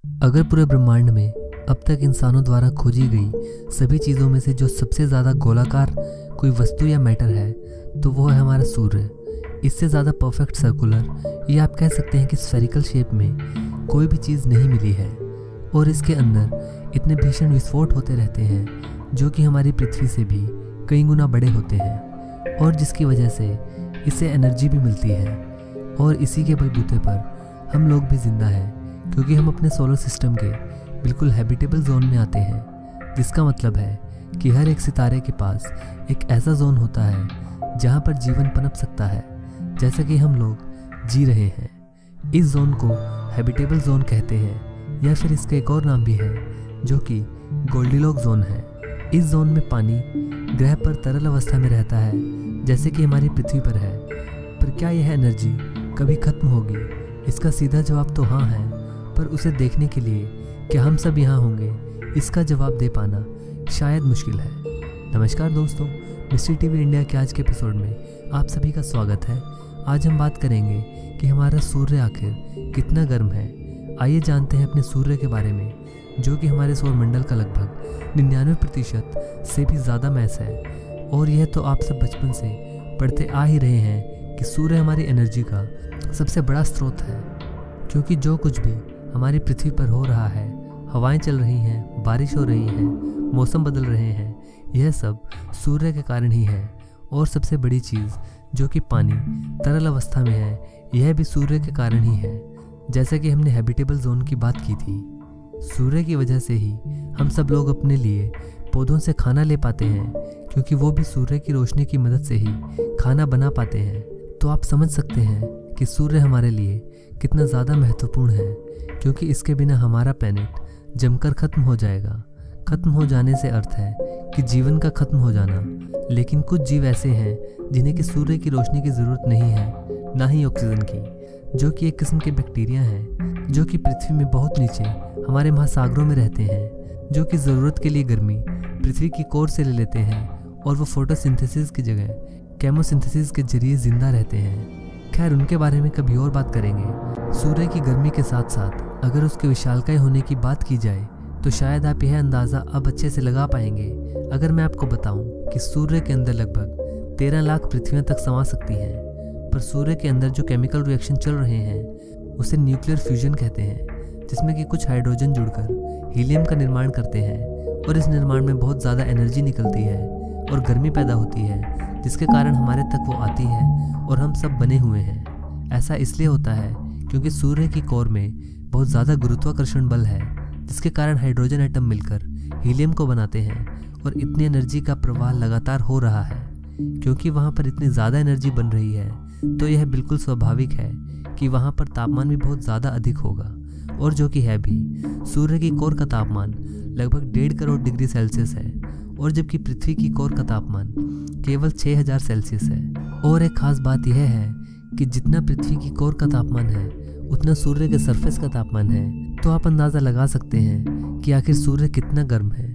अगर पूरे ब्रह्मांड में अब तक इंसानों द्वारा खोजी गई सभी चीज़ों में से जो सबसे ज़्यादा गोलाकार कोई वस्तु या मैटर है तो वो है हमारा सूर्य। इससे ज़्यादा परफेक्ट सर्कुलर या आप कह सकते हैं कि स्फेरिकल शेप में कोई भी चीज़ नहीं मिली है। और इसके अंदर इतने भीषण विस्फोट होते रहते हैं जो कि हमारी पृथ्वी से भी कई गुना बड़े होते हैं और जिसकी वजह से इसे एनर्जी भी मिलती है। और इसी के बलबूते पर हम लोग भी जिंदा हैं क्योंकि हम अपने सोलर सिस्टम के बिल्कुल हैबिटेबल जोन में आते हैं, जिसका मतलब है कि हर एक सितारे के पास एक ऐसा जोन होता है जहाँ पर जीवन पनप सकता है, जैसे कि हम लोग जी रहे हैं। इस जोन को हैबिटेबल जोन कहते हैं या फिर इसका एक और नाम भी है जो कि गोल्डीलॉक जोन है। इस जोन में पानी ग्रह पर तरल अवस्था में रहता है जैसे कि हमारी पृथ्वी पर है। पर क्या यह एनर्जी कभी खत्म होगी? इसका सीधा जवाब तो हाँ है, पर उसे देखने के लिए क्या हम सब यहाँ होंगे, इसका जवाब दे पाना शायद मुश्किल है। नमस्कार दोस्तों, मिस्ट्री टीवी इंडिया के आज के एपिसोड में आप सभी का स्वागत है। आज हम बात करेंगे कि हमारा सूर्य आखिर कितना गर्म है। आइए जानते हैं अपने सूर्य के बारे में, जो कि हमारे सौरमंडल का लगभग 99% से भी ज़्यादा मैस है। और यह तो आप सब बचपन से पढ़ते आ ही रहे हैं कि सूर्य हमारी एनर्जी का सबसे बड़ा स्रोत है, क्योंकि जो कुछ भी हमारी पृथ्वी पर हो रहा है, हवाएं चल रही हैं, बारिश हो रही है, मौसम बदल रहे हैं, यह सब सूर्य के कारण ही है। और सबसे बड़ी चीज़ जो कि पानी तरल अवस्था में है, यह भी सूर्य के कारण ही है। जैसे कि हमने हैबिटेबल जोन की बात की थी, सूर्य की वजह से ही हम सब लोग अपने लिए पौधों से खाना ले पाते हैं, क्योंकि वो भी सूर्य की रोशनी की मदद से ही खाना बना पाते हैं। तो आप समझ सकते हैं कि सूर्य हमारे लिए कितना ज़्यादा महत्वपूर्ण है, क्योंकि इसके बिना हमारा प्लेनेट जमकर ख़त्म हो जाएगा। ख़त्म हो जाने से अर्थ है कि जीवन का ख़त्म हो जाना। लेकिन कुछ जीव ऐसे हैं जिन्हें कि सूर्य की रोशनी की ज़रूरत नहीं है, ना ही ऑक्सीजन की, जो कि एक किस्म के बैक्टीरिया हैं जो कि पृथ्वी में बहुत नीचे हमारे महासागरों में रहते हैं, जो कि ज़रूरत के लिए गर्मी पृथ्वी की कोर से ले लेते हैं और वो फोटोसिंथेसिस की जगह केमोसिंथेसिस के जरिए ज़िंदा रहते हैं। खैर, उनके बारे में कभी और बात करेंगे। सूर्य की गर्मी के साथ साथ अगर उसके विशालकाय होने की बात की जाए तो शायद आप यह अंदाज़ा अब अच्छे से लगा पाएंगे अगर मैं आपको बताऊं कि सूर्य के अंदर लगभग 13 लाख पृथ्वियां तक समा सकती हैं। पर सूर्य के अंदर जो केमिकल रिएक्शन चल रहे हैं उसे न्यूक्लियर फ्यूजन कहते हैं, जिसमें कि कुछ हाइड्रोजन जुड़कर हीलियम का निर्माण करते हैं। और इस निर्माण में बहुत ज़्यादा एनर्जी निकलती है और गर्मी पैदा होती है, जिसके कारण हमारे तक वो आती है और हम सब बने हुए हैं। ऐसा इसलिए होता है क्योंकि सूर्य की कोर में बहुत ज़्यादा गुरुत्वाकर्षण बल है, जिसके कारण हाइड्रोजन एटम मिलकर हीलियम को बनाते हैं। और इतनी एनर्जी का प्रवाह लगातार हो रहा है क्योंकि वहाँ पर इतनी ज़्यादा एनर्जी बन रही है, तो यह बिल्कुल स्वाभाविक है कि वहाँ पर तापमान भी बहुत ज़्यादा अधिक होगा। और जो कि है भी, सूर्य की कोर का तापमान लगभग 1.5 करोड़ डिग्री सेल्सियस है, और जबकि पृथ्वी की कोर का तापमान केवल 6000 सेल्सियस है। और एक खास बात यह है कि जितना पृथ्वी की कोर का तापमान है उतना सूर्य के सरफेस का तापमान है। तो आप अंदाज़ा लगा सकते हैं कि आखिर सूर्य कितना गर्म है।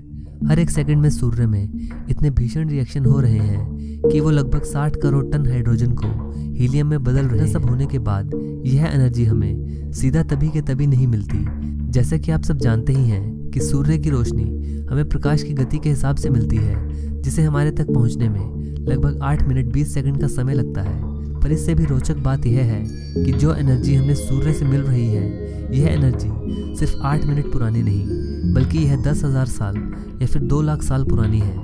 हर एक सेकंड में सूर्य में इतने भीषण रिएक्शन हो रहे हैं कि वो लगभग 60 करोड़ टन हाइड्रोजन को हीलियम में बदल रहे हैं। सब होने के बाद यह एनर्जी हमें सीधा तभी के तभी नहीं मिलती। जैसे कि आप सब जानते ही हैं कि सूर्य की रोशनी हमें प्रकाश की गति के हिसाब से मिलती है, जिसे हमारे तक पहुंचने में लगभग 8 मिनट 20 सेकंड का समय लगता है। पर इससे भी रोचक बात यह है कि जो एनर्जी हमें सूर्य से मिल रही है, यह एनर्जी सिर्फ 8 मिनट पुरानी नहीं, बल्कि यह 10,000 साल या फिर 2 लाख साल पुरानी है।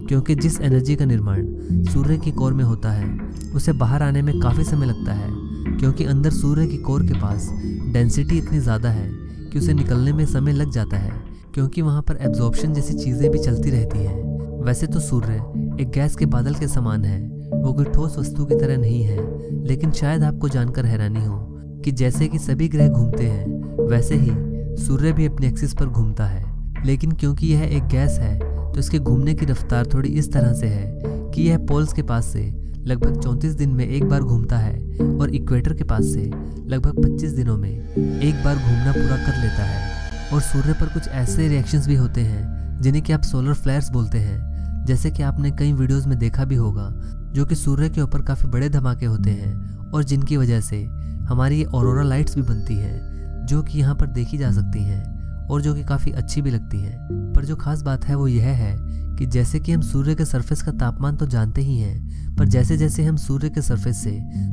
क्योंकि जिस एनर्जी का निर्माण सूर्य की कोर में होता है उसे बाहर आने में काफ़ी समय लगता है, क्योंकि अंदर सूर्य की कोर के पास डेंसिटी इतनी ज़्यादा है कि उसे निकलने में समय लग जाता है, क्योंकि वहाँ पर एब्जॉर्प्शन जैसी चीज़ें भी चलती रहती हैं। वैसे तो सूर्य एक गैस के बादल के समान है, वो कोई ठोस वस्तु की तरह नहीं है। लेकिन शायद आपको जानकर हैरानी हो कि जैसे कि सभी ग्रह घूमते हैं, वैसे ही सूर्य भी अपने एक्सिस पर घूमता है। लेकिन क्योंकि यह एक गैस है तो इसके घूमने की रफ्तार थोड़ी इस तरह से है कि यह पोल्स के पास से लगभग 34 दिन में एक बार घूमता है और इक्वेटर के पास से लगभग 25 दिनों में एक बार घूमना पूरा कर लेता है। और सूर्य पर कुछ ऐसे रिएक्शंस भी होते हैं जिन्हें कि आप सोलर फ्लेयर्स बोलते हैं, जैसे कि आपने कई वीडियोस में देखा भी होगा, जो कि सूर्य के ऊपर काफ़ी बड़े धमाके होते हैं और जिनकी वजह से हमारी ऑरोरा लाइट्स भी बनती हैं, जो कि यहाँ पर देखी जा सकती हैं। और जो कि काफ़ी अच्छी भी लगती हैं। पर जो खास बात है वो यह है कि जैसे कि हम सूर्य के सरफेस का तापमान तो जानते ही हैं, पर जैसे जैसे हम सूर्य के सरफेस से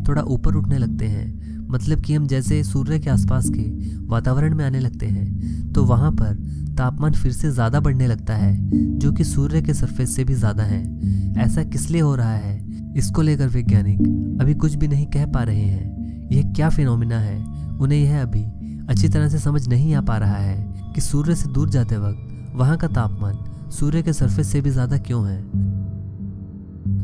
थोड़ा ऊपर उठने लगते हैं, मतलब कि हम जैसे सूर्य के आसपास के वातावरण में आने लगते हैं, तो वहाँ पर तापमान फिर से ज़्यादा बढ़ने लगता है, जो कि सूर्य के सरफेस से भी ज़्यादा है। ऐसा किस लिए हो रहा है, इसको लेकर वैज्ञानिक अभी कुछ भी नहीं कह पा रहे हैं। यह क्या फिनोमिना है, उन्हें यह अभी अच्छी तरह से समझ नहीं आ पा रहा है कि सूर्य से दूर जाते वक्त वहाँ का तापमान सूर्य के सरफेस से भी ज़्यादा क्यों है।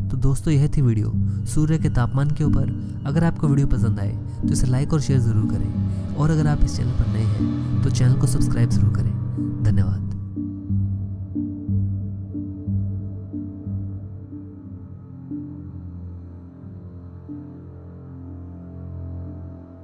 तो दोस्तों, यह थी वीडियो सूर्य के तापमान के ऊपर। अगर आपको वीडियो पसंद आए तो इसे लाइक और शेयर ज़रूर करें, और अगर आप इस चैनल पर नए हैं तो चैनल को सब्सक्राइब ज़रूर करें। धन्यवाद।